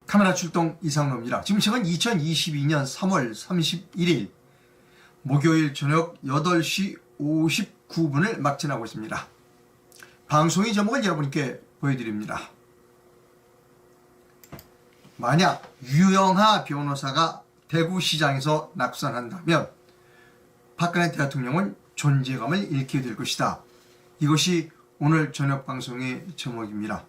카메라 출동 이상로입니다. 지금 시간 2022년 3월 31일 목요일 저녁 8시 59분을 막 지나고 있습니다. 방송의 제목을 여러분께 보여드립니다. 만약 유영하 변호사가 대구시장에서 낙선한다면 박근혜 대통령은 존재감을 잃게 될 것이다. 이것이 오늘 저녁 방송의 제목입니다.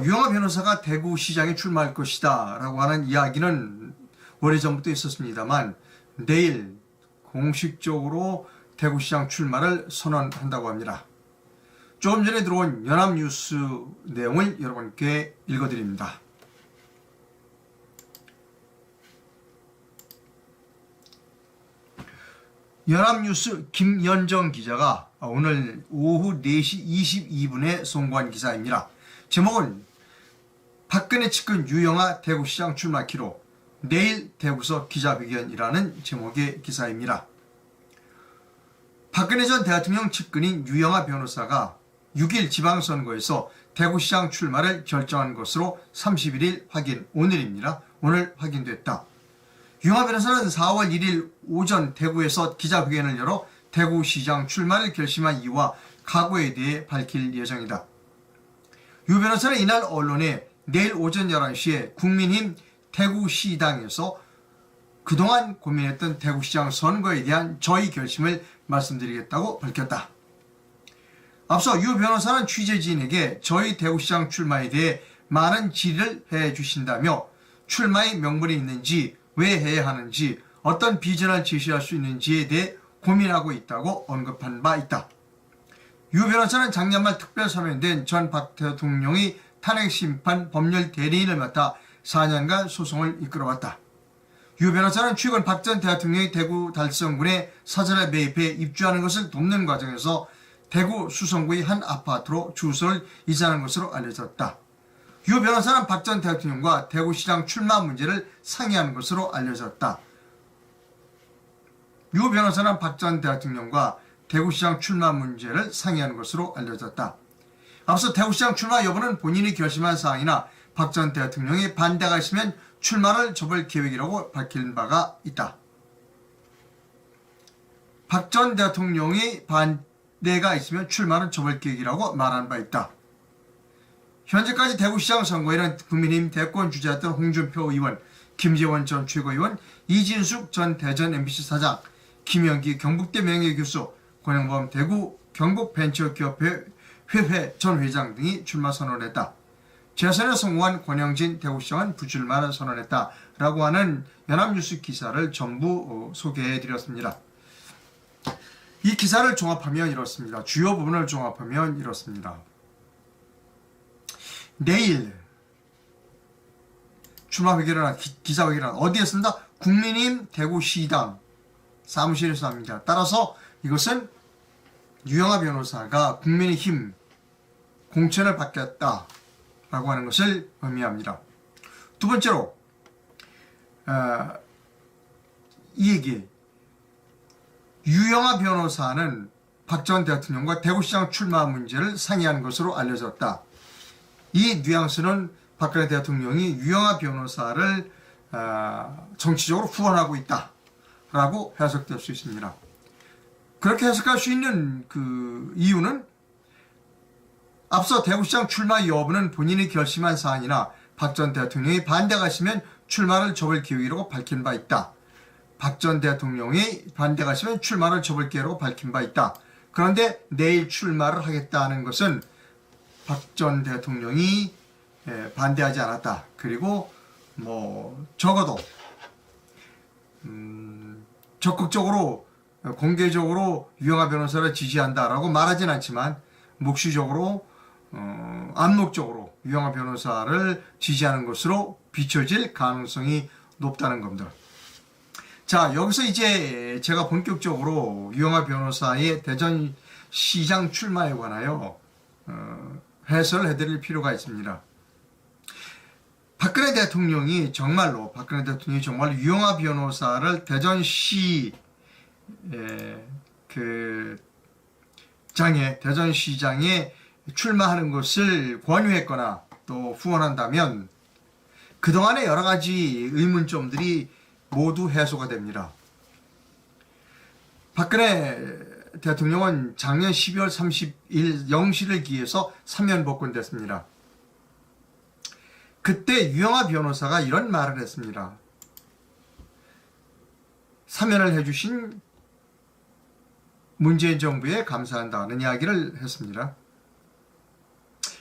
유영하 변호사가 대구시장에 출마할 것이다 라고 하는 이야기는 오래전부터 있었습니다만 내일 공식적으로 대구시장 출마를 선언한다고 합니다. 조금 전에 들어온 연합뉴스 내용을 여러분께 읽어드립니다. 연합뉴스 김연정 기자가 오늘 오후 4시 22분에 송고한 기사입니다. 제목은 박근혜 측근 유영하 대구시장 출마 기록 내일 대구서 기자회견이라는 제목의 기사입니다. 박근혜 전 대통령 측근인 유영하 변호사가 6일 지방선거에서 대구시장 출마를 결정한 것으로 31일 확인, 오늘입니다. 오늘 확인됐다. 유영하 변호사는 4월 1일 오전 대구에서 기자회견을 열어 대구시장 출마를 결심한 이유와 각오에 대해 밝힐 예정이다. 유 변호사는 이날 언론에 내일 오전 11시에 국민힘 대구시당에서 그동안 고민했던 대구시장 선거에 대한 저희 결심을 말씀드리겠다고 밝혔다. 앞서 유 변호사는 취재진에게 저희 대구시장 출마에 대해 많은 질의를 해주신다며 출마의 명분이 있는지, 왜 해야 하는지, 어떤 비전을 제시할 수 있는지에 대해 고민하고 있다고 언급한 바 있다. 유 변호사는 작년 말 특별 사면된 전 박 대통령의 탄핵심판 법률 대리인을 맡아 4년간 소송을 이끌어왔다. 유 변호사는 최근 박 전 대통령이 대구 달성군에 사찰에 매입해 입주하는 것을 돕는 과정에서 대구 수성구의 한 아파트로 주소를 이전하는 것으로 알려졌다. 유 변호사는 박 전 대통령과 대구시장 출마 문제를 상의하는 것으로 알려졌다. 유 변호사는 박 전 대통령과 대구시장 출마 문제를 상의하는 것으로 알려졌다. 앞서 대구시장 출마 여부는 본인이 결심한 사항이나 박 전 대통령이 반대가 있으면 출마를 접을 계획이라고 밝힌 바가 있다. 박 전 대통령이 반대가 있으면 출마를 접을 계획이라고 말한 바 있다. 현재까지 대구시장 선거에는 국민의힘 대권 주자였던 홍준표 의원, 김재원 전 최고위원, 이진숙 전 대전 MBC 사장, 김영기 경북대 명예교수, 권영범 대구 경북벤처기업회 회회 전 회장 등이 출마 선언했다. 재선에 성공한 권영진 대구시장은 부출마를 선언했다라고 하는 연합뉴스 기사를 전부 소개해드렸습니다. 이 기사를 종합하면 이렇습니다. 주요 부분을 종합하면 이렇습니다. 내일 출마회견을 기자회견을 어디에 쓴다? 국민힘 대구시당 사무실에서 합니다. 따라서 이것은 유영하 변호사가 국민의힘 공천을 받겠다라고 하는 것을 의미합니다. 두 번째로 이 얘기, 유영하 변호사는 박 전 대통령과 대구시장 출마 문제를 상의하는 것으로 알려졌다. 이 뉘앙스는 박근혜 대통령이 유영하 변호사를 정치적으로 후원하고 있다라고 해석될 수 있습니다. 그렇게 해석할 수 있는 그 이유는 앞서 대구시장 출마 여부는 본인이 결심한 사안이나 박 전 대통령이 반대가 있으면 출마를 접을 계획이라고 밝힌 바 있다. 박 전 대통령이 반대가 있으면 출마를 접을 계획이라고 밝힌 바 있다. 그런데 내일 출마를 하겠다는 것은 박 전 대통령이 반대하지 않았다. 그리고 적어도 적극적으로 공개적으로 유영하 변호사를 지지한다라고 말하진 않지만 묵시적으로 암묵적으로 유영하 변호사를 지지하는 것으로 비춰질 가능성이 높다는 겁니다. 자, 여기서 이제 제가 본격적으로 유영하 변호사의 대전시장 출마에 관하여 해설을 해드릴 필요가 있습니다. 박근혜 대통령이 정말로 유영하 변호사를 대전시장에 출마하는 것을 권유했거나 또 후원한다면 그동안의 여러 가지 의문점들이 모두 해소가 됩니다. 박근혜 대통령은 작년 12월 30일 0시를 기해서 사면 복권됐습니다. 그때 유영하 변호사가 이런 말을 했습니다. 사면을 해주신 문재인 정부에 감사한다는 이야기를 했습니다.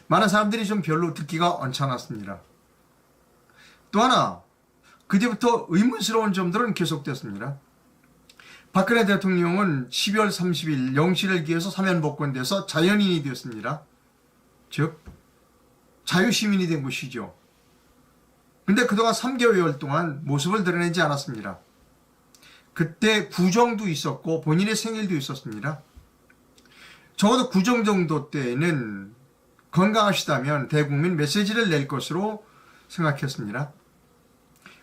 많은 사람들이 좀 별로 듣기가 언짢았습니다. 또 하나, 그때부터 의문스러운 점들은 계속됐습니다. 박근혜 대통령은 12월 30일 0시를 기해서 사면 복권돼서 자연인이 되었습니다. 즉 자유시민이 된 것이죠. 근데 그동안 3개월 동안 모습을 드러내지 않았습니다. 그때 구정도 있었고 본인의 생일도 있었습니다. 적어도 구정 정도 때에는 건강하시다면 대국민 메시지를 낼 것으로 생각했습니다.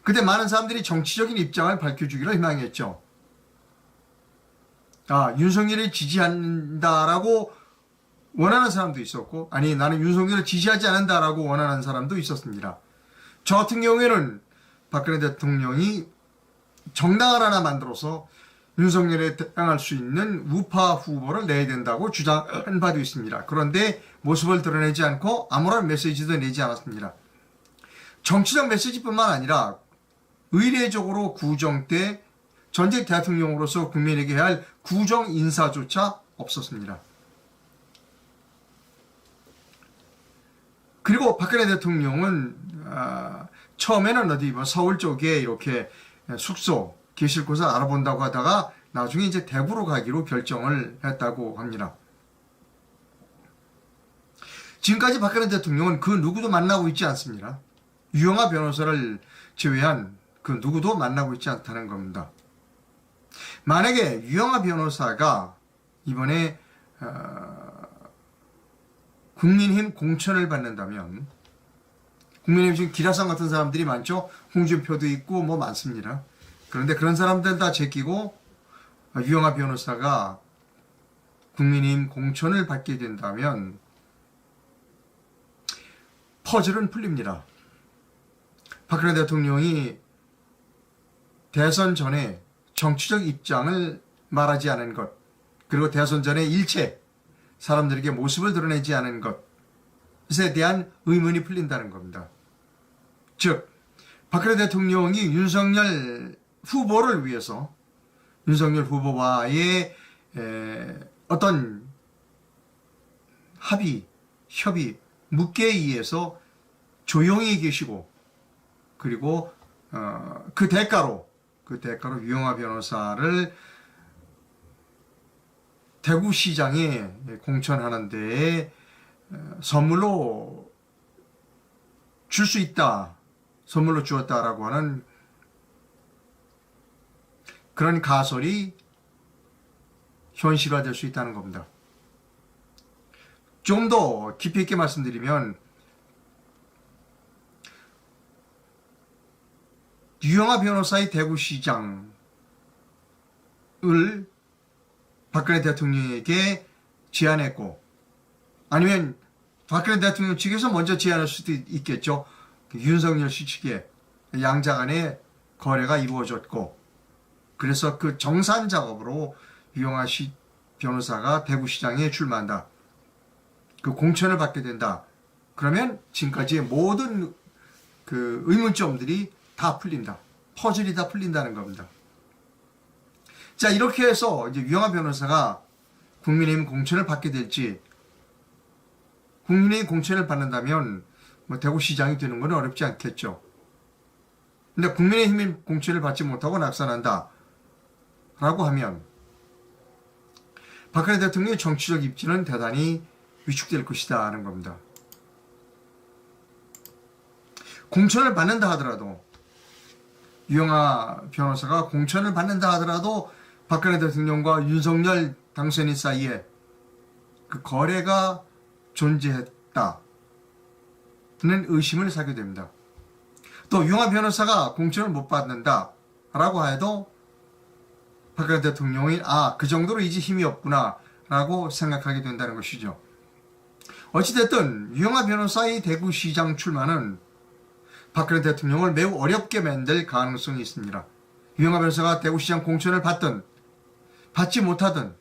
그때 많은 사람들이 정치적인 입장을 밝혀주기로 희망했죠. 윤석열을 지지한다라고 원하는 사람도 있었고, 아니 나는 윤석열을 지지하지 않는다라고 원하는 사람도 있었습니다. 저 같은 경우에는 박근혜 대통령이 정당을 하나 만들어서 윤석열에 대항할 수 있는 우파 후보를 내야 된다고 주장한 바도 있습니다. 그런데 모습을 드러내지 않고 아무런 메시지도 내지 않았습니다. 정치적 메시지뿐만 아니라 의례적으로 구정 때 전직 대통령으로서 국민에게 해야 할 구정 인사조차 없었습니다. 그리고 박근혜 대통령은 처음에는 어디 서울 쪽에 이렇게 숙소 계실 곳을 알아본다고 하다가 나중에 이제 대구로 가기로 결정을 했다고 합니다. 지금까지 박근혜 대통령은 그 누구도 만나고 있지 않습니다. 유영하 변호사를 제외한 그 누구도 만나고 있지 않다는 겁니다. 만약에 유영하 변호사가 이번에 국민힘 공천을 받는다면, 국민의힘 지금 기라상 같은 사람들이 많죠. 홍준표도 있고 뭐 많습니다. 그런데 그런 사람들 다 제끼고 유영하 변호사가 국민의힘 공천을 받게 된다면 퍼즐은 풀립니다. 박근혜 대통령이 대선 전에 정치적 입장을 말하지 않은 것, 그리고 대선 전에 일체 사람들에게 모습을 드러내지 않은 것에 대한 의문이 풀린다는 겁니다. 즉 박근혜 대통령이 윤석열 후보를 위해서 윤석열 후보와의 어떤 합의, 협의, 묵계에 의해서 조용히 계시고, 그리고 그 대가로 유영하 변호사를 대구시장에 공천하는 데에 선물로 줄 수 있다, 선물로 주었다라고 하는 그런 가설이 현실화될 수 있다는 겁니다. 좀 더 깊이 있게 말씀드리면, 유영하 변호사의 대구시장을 박근혜 대통령에게 제안했고, 아니면 박근혜 대통령 측에서 먼저 제안할 수도 있겠죠. 윤석열 씨 측에 양자 간의 거래가 이루어졌고, 그래서 그 정산 작업으로 유영하 씨 변호사가 대구시장에 출마한다, 그 공천을 받게 된다. 그러면 지금까지의 모든 그 의문점들이 다 풀린다. 퍼즐이 다 풀린다는 겁니다. 자, 이렇게 해서 이제 유영하 변호사가 국민의힘 공천을 받게 될지, 국민의힘 공천을 받는다면 뭐 대구시장이 되는 건 어렵지 않겠죠. 근데 국민의힘 공천을 받지 못하고 낙선한다 라고 하면 박근혜 대통령의 정치적 입지는 대단히 위축될 것이다 하는 겁니다. 공천을 받는다 하더라도, 유영하 변호사가 공천을 받는다 하더라도 박근혜 대통령과 윤석열 당선인 사이에 그 거래가 존재했다는 의심을 사게 됩니다. 또 유영하 변호사가 공천을 못 받는다 라고 해도 박근혜 대통령이 그 정도로 이제 힘이 없구나 라고 생각하게 된다는 것이죠. 어찌됐든 유영하 변호사의 대구시장 출마는 박근혜 대통령을 매우 어렵게 만들 가능성이 있습니다. 유영하 변호사가 대구시장 공천을 받든 받지 못하든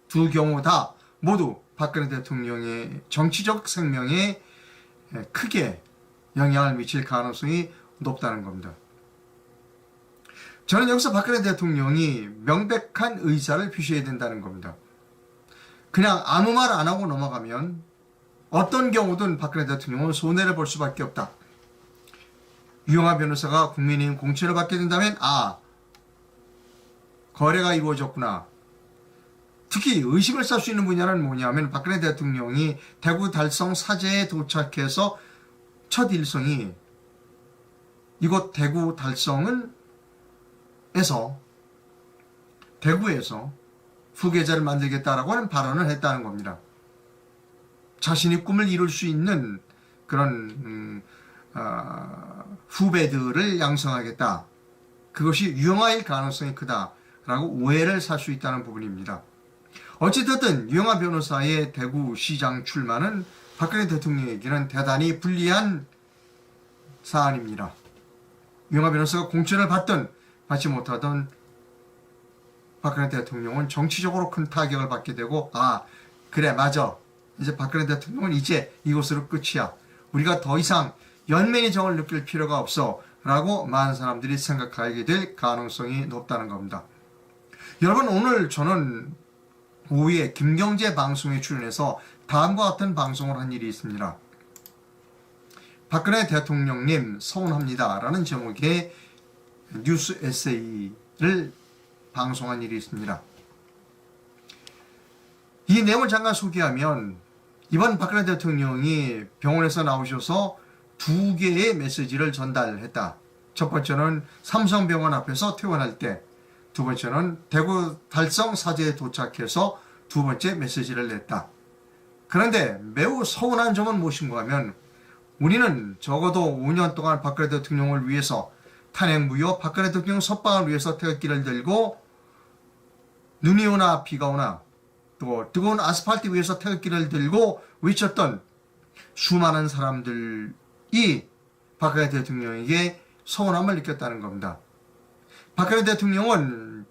두 경우 다 모두 박근혜 대통령의 정치적 생명에 크게 영향을 미칠 가능성이 높다는 겁니다. 저는 여기서 박근혜 대통령이 명백한 의사를 표시해야 된다는 겁니다. 그냥 아무 말 안 하고 넘어가면 어떤 경우든 박근혜 대통령은 손해를 볼 수밖에 없다. 유영하 변호사가 국민의힘 공천을 받게 된다면 거래가 이루어졌구나. 특히 의심을 살 수 있는 분야는 뭐냐면 박근혜 대통령이 대구 달성 사제에 도착해서 첫 일성이 이곳 대구 달성은 대구에서 후계자를 만들겠다라고 하는 발언을 했다는 겁니다. 자신이 꿈을 이룰 수 있는 그런 후배들을 양성하겠다. 그것이 유영하일 가능성이 크다라고 오해를 살 수 있다는 부분입니다. 어찌됐든 유영하 변호사의 대구시장 출마는 박근혜 대통령에게는 대단히 불리한 사안입니다. 유영하 변호사가 공천을 받든 받지 못하던 박근혜 대통령은 정치적으로 큰 타격을 받게 되고 그래 맞아 이제 박근혜 대통령은 이제 이것으로 끝이야. 우리가 더 이상 연맹의 정을 느낄 필요가 없어 라고 많은 사람들이 생각하게 될 가능성이 높다는 겁니다. 여러분 오늘 저는 오후에 김경재 방송에 출연해서 다음과 같은 방송을 한 일이 있습니다. 박근혜 대통령님 서운합니다 라는 제목의 뉴스 에세이를 방송한 일이 있습니다. 이 내용을 잠깐 소개하면 이번 박근혜 대통령이 병원에서 나오셔서 두 개의 메시지를 전달했다. 첫 번째는 삼성병원 앞에서 퇴원할 때, 두 번째는 대구 달성 사제에 도착해서 두 번째 메시지를 냈다. 그런데 매우 서운한 점은 무엇인가 하면 우리는 적어도 5년 동안 박근혜 대통령을 위해서 탄핵 무효 박근혜 대통령 석방을 위해서 태극기를 들고 눈이 오나 비가 오나 또 뜨거운 아스팔트 위에서 태극기를 들고 외쳤던 수많은 사람들이 박근혜 대통령에게 서운함을 느꼈다는 겁니다. 박근혜 대통령은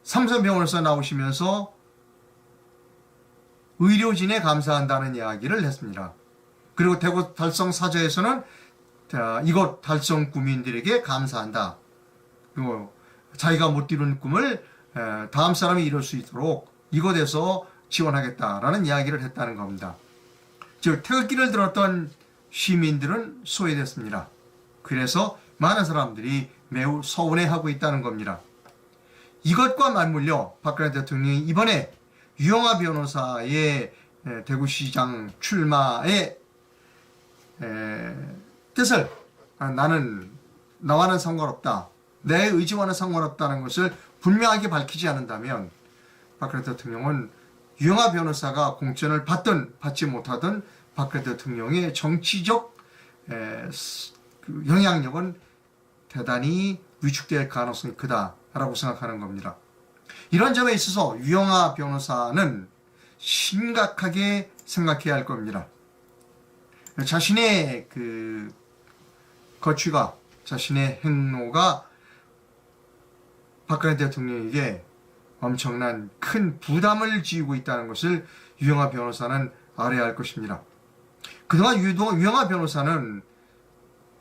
삼성병원에서 나오시면서 의료진에 감사한다는 이야기를 했습니다. 그리고 대구 달성 사저에서는 이곳 달성 구민들에게 감사한다. 그리고 자기가 못 이룬 꿈을 다음 사람이 이룰 수 있도록 이곳에서 지원하겠다라는 이야기를 했다는 겁니다. 즉 태극기를 들었던 시민들은 소외됐습니다. 그래서 많은 사람들이 매우 서운해하고 있다는 겁니다. 이것과 맞물려 박근혜 대통령이 이번에 유영하 변호사의 대구시장 출마의 뜻을 나와는 상관없다. 내 의지와는 상관없다는 것을 분명하게 밝히지 않는다면 박근혜 대통령은 유영하 변호사가 공천을 받든 받지 못하든 박근혜 대통령의 정치적 영향력은 대단히 위축될 가능성이 크다라고 생각하는 겁니다. 이런 점에 있어서 유영하 변호사는 심각하게 생각해야 할 겁니다. 자신의 그 거취가 자신의 행로가 박근혜 대통령에게 엄청난 큰 부담을 지우고 있다는 것을 유영하 변호사는 알아야 할 것입니다. 그동안 유영하 변호사는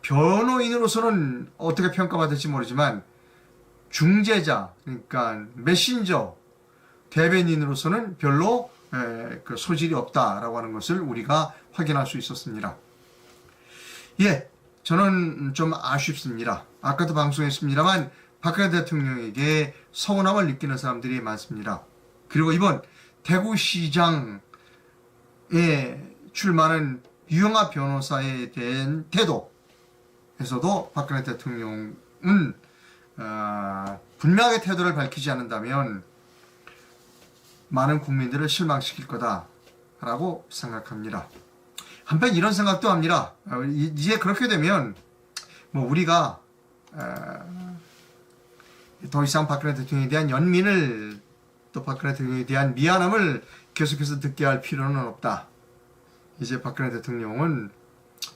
변호인으로서는 어떻게 평가받을지 모르지만 중재자, 그러니까 메신저, 대변인으로서는 별로 그 소질이 없다라고 하는 것을 우리가 확인할 수 있었습니다. 저는 좀 아쉽습니다. 아까도 방송했습니다만 박근혜 대통령에게 서운함을 느끼는 사람들이 많습니다. 그리고 이번 대구시장에 출마하는 유영하 변호사에 대한 태도에서도 박근혜 대통령은 분명하게 태도를 밝히지 않는다면 많은 국민들을 실망시킬 거다라고 생각합니다. 한편 이런 생각도 합니다. 이제 그렇게 되면 우리가 더 이상 박근혜 대통령에 대한 연민을 또 박근혜 대통령에 대한 미안함을 계속해서 듣게 할 필요는 없다. 이제 박근혜 대통령은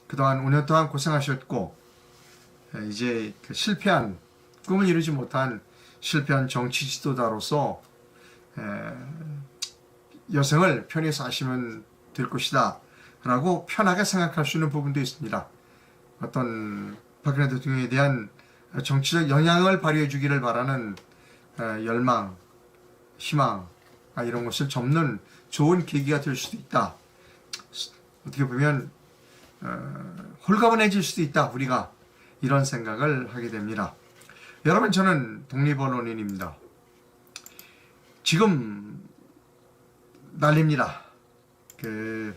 그동안 5년 동안 고생하셨고 이제 그 실패한, 꿈을 이루지 못한 실패한 정치 지도자로서 여생을 편히 사시면 될 것이다 라고 편하게 생각할 수 있는 부분도 있습니다. 어떤 박근혜 대통령에 대한 정치적 영향을 발휘해 주기를 바라는 열망, 희망 이런 것을 접는 좋은 계기가 될 수도 있다. 어떻게 보면 홀가분해질 수도 있다. 우리가 이런 생각을 하게 됩니다. 여러분, 저는 독립언론인입니다. 지금 난립니다. 그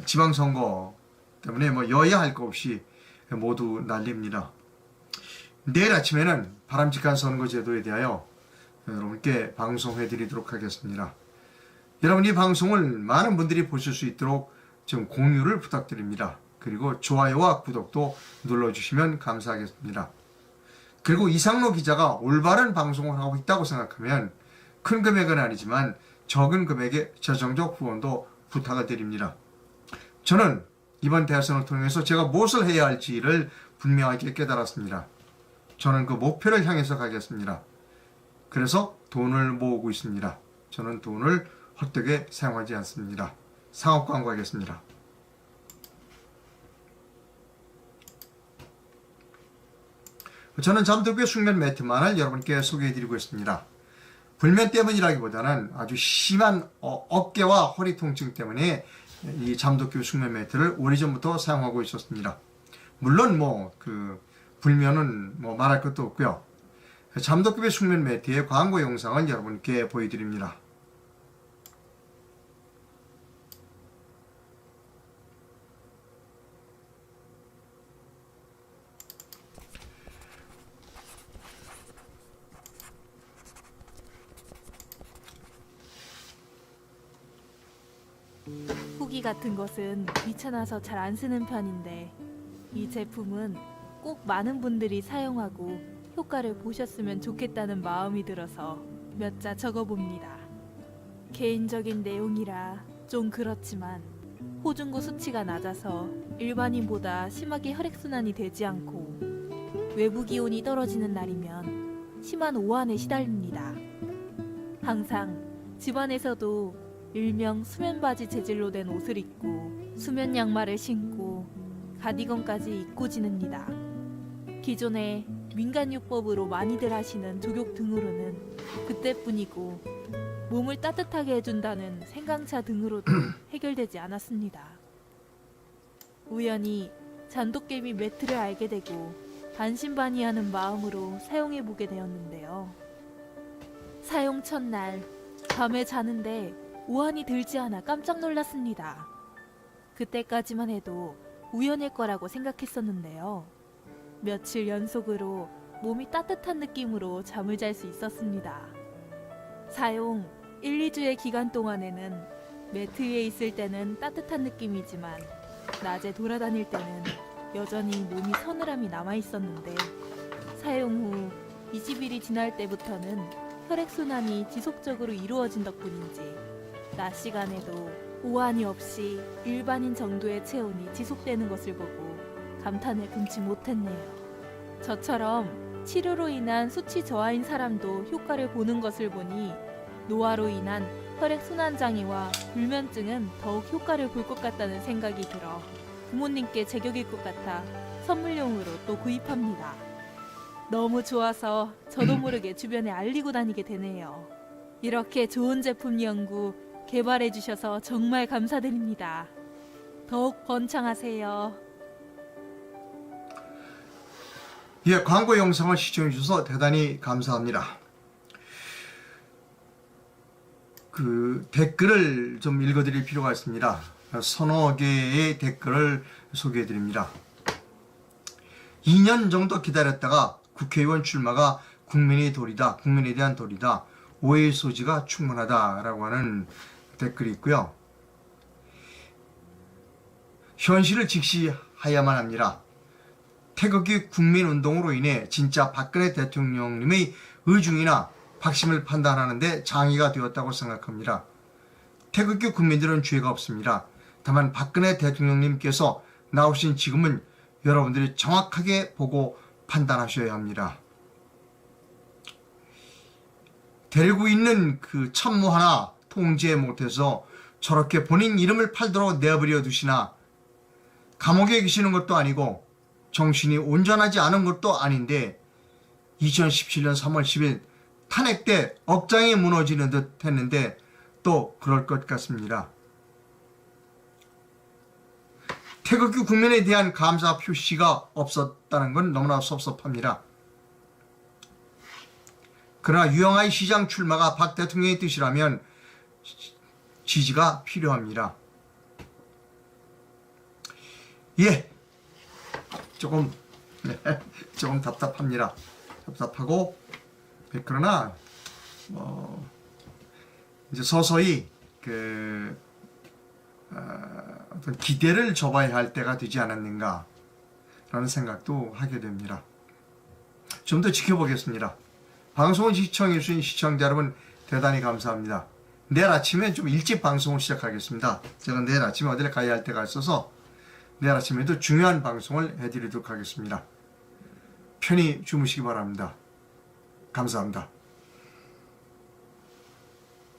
지방선거 때문에 뭐 여야 할 거 없이 모두 난립니다. 내일 아침에는 바람직한 선거제도에 대하여 여러분께 방송해 드리도록 하겠습니다. 여러분, 이 방송을 많은 분들이 보실 수 있도록 좀 공유를 부탁드립니다. 그리고 좋아요와 구독도 눌러주시면 감사하겠습니다. 그리고 이상로 기자가 올바른 방송을 하고 있다고 생각하면 큰 금액은 아니지만 적은 금액의 재정적 후원도 부탁을 드립니다. 저는 이번 대선을 통해서 제가 무엇을 해야 할지를 분명하게 깨달았습니다. 저는 그 목표를 향해서 가겠습니다. 그래서 돈을 모으고 있습니다. 저는 돈을 헛되게 사용하지 않습니다. 상업 광고하겠습니다. 저는 잠들고 숙면 매트만을 여러분께 소개해드리고 있습니다. 불면 때문이라기보다는 아주 심한 어깨와 허리 통증 때문에 이 잠도끼 숙면 매트를 오래전부터 사용하고 있었습니다. 물론 불면은 말할 것도 없고요. 잠도끼 숙면 매트의 광고 영상을 여러분께 보여드립니다. 후기 같은 것은 귀찮아서 잘 안 쓰는 편인데 이 제품은 꼭 많은 분들이 사용하고 효과를 보셨으면 좋겠다는 마음이 들어서 몇 자 적어봅니다. 개인적인 내용이라 좀 그렇지만 호중고 수치가 낮아서 일반인보다 심하게 혈액순환이 되지 않고 외부 기온이 떨어지는 날이면 심한 오한에 시달립니다. 항상 집안에서도 일명 수면바지 재질로 된 옷을 입고 수면 양말을 신고 가디건까지 입고 지냅니다. 기존에 민간요법으로 많이들 하시는 족욕 등으로는 그때뿐이고 몸을 따뜻하게 해준다는 생강차 등으로도 해결되지 않았습니다. 우연히 잔도깨비 매트를 알게 되고 반신반의하는 마음으로 사용해보게 되었는데요. 사용 첫날 밤에 자는데 오한이 들지 않아 깜짝 놀랐습니다. 그때까지만 해도 우연일 거라고 생각했었는데요. 며칠 연속으로 몸이 따뜻한 느낌으로 잠을 잘 수 있었습니다. 사용 1, 2주의 기간 동안에는 매트 위에 있을 때는 따뜻한 느낌이지만 낮에 돌아다닐 때는 여전히 몸이 서늘함이 남아있었는데 사용 후 20일이 지날 때부터는 혈액순환이 지속적으로 이루어진 덕분인지 낮 시간에도 오한이 없이 일반인 정도의 체온이 지속되는 것을 보고 감탄을 금치 못했네요. 저처럼 치료로 인한 수치 저하인 사람도 효과를 보는 것을 보니 노화로 인한 혈액순환 장애와 불면증은 더욱 효과를 볼 것 같다는 생각이 들어 부모님께 제격일 것 같아 선물용으로 또 구입합니다. 너무 좋아서 저도 모르게 주변에 알리고 다니게 되네요. 이렇게 좋은 제품 연구 개발해 주셔서 정말 감사드립니다. 더욱 번창하세요. 예, 광고 영상을 시청해 주셔서 대단히 감사합니다. 그 댓글을 좀 읽어드릴 필요가 있습니다. 서너 개의 댓글을 소개해 드립니다. 2년 정도 기다렸다가 국회의원 출마가 국민의 도리다, 국민에 대한 도리다, 오해의 소지가 충분하다라고 하는 댓글이 있고요. 현실을 직시해야만 합니다. 태극기 국민운동으로 인해 진짜 박근혜 대통령님의 의중이나 박심을 판단하는데 장애가 되었다고 생각합니다. 태극기 국민들은 죄가 없습니다. 다만 박근혜 대통령님께서 나오신 지금은 여러분들이 정확하게 보고 판단하셔야 합니다. 데리고 있는 그 참모 하나 통제 못해서 저렇게 본인 이름을 팔도록 내버려 두시나, 감옥에 계시는 것도 아니고 정신이 온전하지 않은 것도 아닌데 2017년 3월 10일 탄핵 때 억장이 무너지는 듯 했는데 또 그럴 것 같습니다. 태극기 국민에 대한 감사 표시가 없었다는 건 너무나 섭섭합니다. 그러나 유영아의 시장 출마가 박 대통령의 뜻이라면 지지가 필요합니다. 예, 조금 답답합니다. 답답하고, 그러나 이제 서서히 어떤 기대를 접어야 할 때가 되지 않았는가 라는 생각도 하게 됩니다. 좀 더 지켜보겠습니다. 방송을 시청해 주신 시청자 여러분 대단히 감사합니다. 내일 아침에 좀 일찍 방송을 시작하겠습니다. 제가 내일 아침에 어디를 가야 할 때가 있어서 내일 아침에도 중요한 방송을 해드리도록 하겠습니다. 편히 주무시기 바랍니다. 감사합니다.